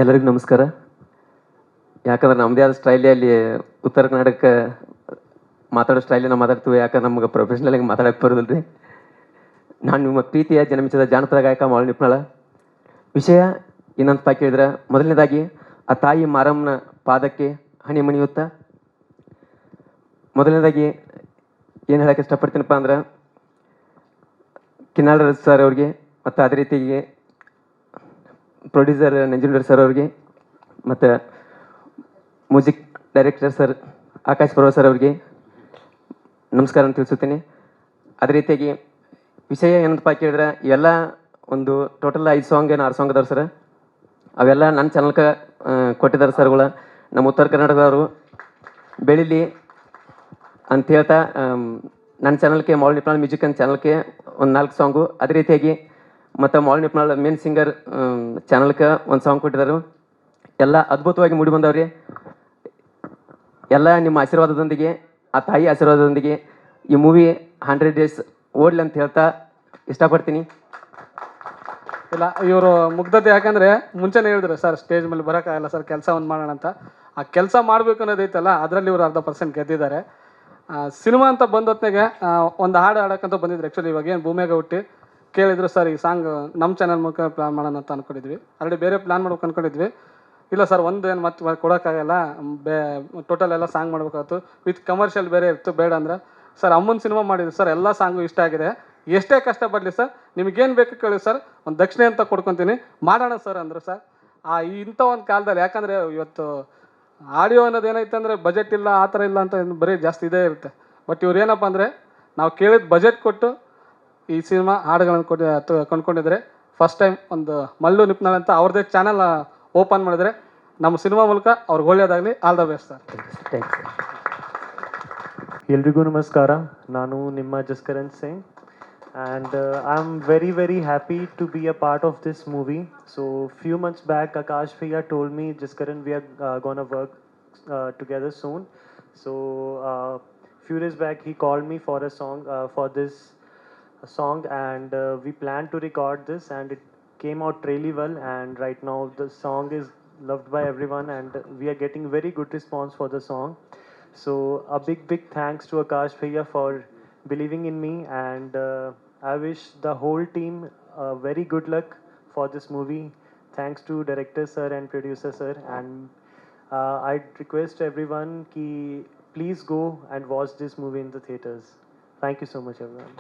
ಎಲ್ಲರಿಗೂ ನಮಸ್ಕಾರ. ಯಾಕಂದ್ರೆ ನಮ್ಮದೇ ಆದ ಸ್ಟೈಲೇ ಅಲ್ಲಿ ಉತ್ತರ ಕರ್ನಾಟಕ ಮಾತಾಡೋ ಸ್ಟೈಲೇ ನಾವು ಮಾತಾಡ್ತೀವಿ. ಯಾಕಂದ್ರೆ ನಮ್ಗೆ ಪ್ರೊಫೆಷ್ನಲ್ ಆಗಿ ಮಾತಾಡಕ್ಕೆ ಬರೋದಿಲ್ಲ ರೀ. ನಾನು ನಿಮ್ಮ ಪ್ರೀತಿಯ ಜನ್ಮಿಸಿದ ಜಾನಪದ ಗಾಯಕ ಮಾಳು ನಿಪ್ನಾಳ. ವಿಷಯ ಏನಂತ ಕೇಳಿದ್ರೆ, ಮೊದಲನೇದಾಗಿ ಆ ತಾಯಿ ಮಾರಮ್ಮನ ಪಾದಕ್ಕೆ ಹನಿ ಮಣಿಯುತ್ತಾ ಮೊದಲನೇದಾಗಿ ಏನು ಹೇಳಕ್ಕೆ ಇಷ್ಟಪಡ್ತೀನಪ್ಪ ಅಂದ್ರೆ, ಕಿನ್ನಾಳ ಸರ್ ಅವ್ರಿಗೆ ಮತ್ತು ಅದೇ ರೀತಿಗೆ ಪ್ರೊಡ್ಯೂಸರ್ ನಂಜುಂಡರ್ ಸರ್ ಅವ್ರಿಗೆ ಮತ್ತು ಮ್ಯೂಸಿಕ್ ಡೈರೆಕ್ಟರ್ ಸರ್ ಆಕಾಶ್ ಪರ್ವ ಸರ್ ಅವ್ರಿಗೆ ನಮಸ್ಕಾರ ಅಂತ ತಿಳಿಸುತ್ತೀನಿ. ಅದೇ ರೀತಿಯಾಗಿ ವಿಷಯ ಏನಂತಪ್ಪ ಕೇಳಿದ್ರೆ, ಇವೆಲ್ಲ ಒಂದು ಟೋಟಲ್ 5 ಸಾಂಗ್ ಏನು 6 ಸಾಂಗ್ ಅದಾವೆ ಸರ್. ಅವೆಲ್ಲ ನನ್ನ ಚಾನಲ್ಗೆ ಕೊಟ್ಟಿದ್ದಾರೆ ಸರ್ಗಳು. ನಮ್ಮ ಉತ್ತರ ಕರ್ನಾಟಕದವರು ಬೆಳೀಲಿ ಅಂತ ಹೇಳ್ತಾ ನನ್ನ ಚಾನಲ್ಗೆ ಮಾಳು ನಿಪ್ನಾಳ್ ಮ್ಯೂಸಿಕ್ ಅಂತ ಚಾನಲ್ಗೆ ಒಂದು 4 ಸಾಂಗು, ಅದೇ ರೀತಿಯಾಗಿ ಮತ್ತು ಮಾಳು ನಿಪ್ನಾಳ್ ಮೇನ್ ಸಿಂಗರ್ ಚಾನಲ್ಗೆ ಒಂದು ಸಾಂಗ್ ಕೊಟ್ಟಿದ್ದಾರೆ. ಎಲ್ಲ ಅದ್ಭುತವಾಗಿ ಮೂಡಿ ಬಂದವ್ರಿ. ಎಲ್ಲ ನಿಮ್ಮ ಆಶೀರ್ವಾದದೊಂದಿಗೆ, ಆ ತಾಯಿ ಆಶೀರ್ವಾದದೊಂದಿಗೆ ಈ ಮೂವಿ 100 ಡೇಸ್ ಓಡ್ಲಿ ಅಂತ ಹೇಳ್ತಾ ಇಷ್ಟಪಡ್ತೀನಿ. ಇಲ್ಲ, ಇವರು ಮುಗ್ಧತೆ ಯಾಕಂದರೆ ಮುಂಚೆನೇ ಹೇಳಿದ್ರು ಸರ್, ಸ್ಟೇಜ್ ಮೇಲೆ ಬರೋಕ್ಕಾಗಲ್ಲ ಸರ್, ಕೆಲಸ ಒಂದು ಮಾಡೋಣ ಅಂತ. ಆ ಕೆಲಸ ಮಾಡಬೇಕು ಅನ್ನೋದೈತಲ್ಲ, ಅದರಲ್ಲಿ ಇವರು 40% ಗೆದ್ದಿದ್ದಾರೆ. ಸಿನಿಮಾ ಅಂತ ಬಂದ ಹೊತ್ತಿಗೆ ಒಂದು ಹಾಡು ಹಾಡೋಕ್ಕಂತ ಬಂದಿದ್ರು. ಆ್ಯಕ್ಚುಲಿ ಇವಾಗ ಏನು ಭೂಮಿಯಾಗ ಹುಟ್ಟಿ ಕೇಳಿದ್ರು ಸರ್, ಈ ಸಾಂಗ್ ನಮ್ಮ ಚಾನಲ್ ಮೂಲಕ ಪ್ಲ್ಯಾನ್ ಮಾಡೋಣ ಅಂತ ಅಂದ್ಕೊಂಡಿದ್ವಿ. ಆಲ್ರೆಡಿ ಬೇರೆ ಪ್ಲ್ಯಾನ್ ಮಾಡ್ಬೇಕು ಅಂದ್ಕೊಂಡಿದ್ವಿ. ಇಲ್ಲ ಸರ್, ಒಂದು ಏನು ಮತ್ತೆ ಕೊಡೋಕ್ಕಾಗಲ್ಲ, ಟೋಟಲ್ ಎಲ್ಲ ಸಾಂಗ್ ಮಾಡ್ಬೇಕಾಯ್ತು, ವಿತ್ ಕಮರ್ಷಿಯಲ್ ಬೇರೆ ಇತ್ತು, ಬೇಡ ಅಂದ್ರೆ ಸರ್ ಅಮ್ಮನ ಸಿನಿಮಾ ಮಾಡಿದ್ವಿ ಸರ್, ಎಲ್ಲ ಸಾಂಗು ಇಷ್ಟ ಆಗಿದೆ, ಎಷ್ಟೇ ಕಷ್ಟಪಡಲಿ ಸರ್, ನಿಮಗೇನು ಬೇಕು ಕೇಳಿ ಸರ್, ಒಂದು ದಕ್ಷಿಣೆ ಅಂತ ಕೊಡ್ಕೊತೀನಿ, ಮಾಡೋಣ ಸರ್ ಅಂದರು ಸರ್. ಇಂಥ ಒಂದು ಕಾಲದಲ್ಲಿ, ಯಾಕಂದರೆ ಇವತ್ತು ಆಡಿಯೋ ಅನ್ನೋದು ಏನೈತೆ ಅಂದರೆ ಬಜೆಟ್ ಇಲ್ಲ, ಆ ಥರ ಇಲ್ಲ ಅಂತ ಬರೀ ಜಾಸ್ತಿ ಇದೇ ಇರುತ್ತೆ. ಬಟ್ ಇವ್ರು ಏನಪ್ಪ ಅಂದರೆ, ನಾವು ಕೇಳಿದ ಬಜೆಟ್ ಕೊಟ್ಟು ಈ ಸಿನಿಮಾ ಹಾಡುಗಳನ್ನು ಕೊಂಡ್ಕೊಂಡಿದ್ರೆ, ಫಸ್ಟ್ ಟೈಮ್ ಒಂದು ಮಲ್ಲು ನಿಪ್ನಾಳ್ ಅಂತ ಅವ್ರದ್ದೇ ಚಾನಲ್ ಓಪನ್ ಮಾಡಿದರೆ, ನಮ್ಮ ಸಿನಿಮಾ ಮೂಲಕ ಅವ್ರಿಗೆ ಒಳ್ಳೆಯದಾಗಲಿ. All the best sir. Thanks. ಎಲ್ರಿಗೂ ನಮಸ್ಕಾರ. ನಾನು ನಿಮ್ಮ Jaskaran Singh and I'm very happy to be a part of this movie. So few months back Akash Bhaiya told me, Jaskaran, we are gonna work together soon. So few days back he called me for a song, for this song, and we planned to record this, and it came out really well, and right now the song is loved by everyone, and we are getting very good response for the song. So a big thanks to Akash Bhaiya for believing in me, and I wish the whole team very good luck for this movie. Thanks to director sir and producer sir, and I'd request everyone ki please go and watch this movie in the theaters. Thank you so much everyone.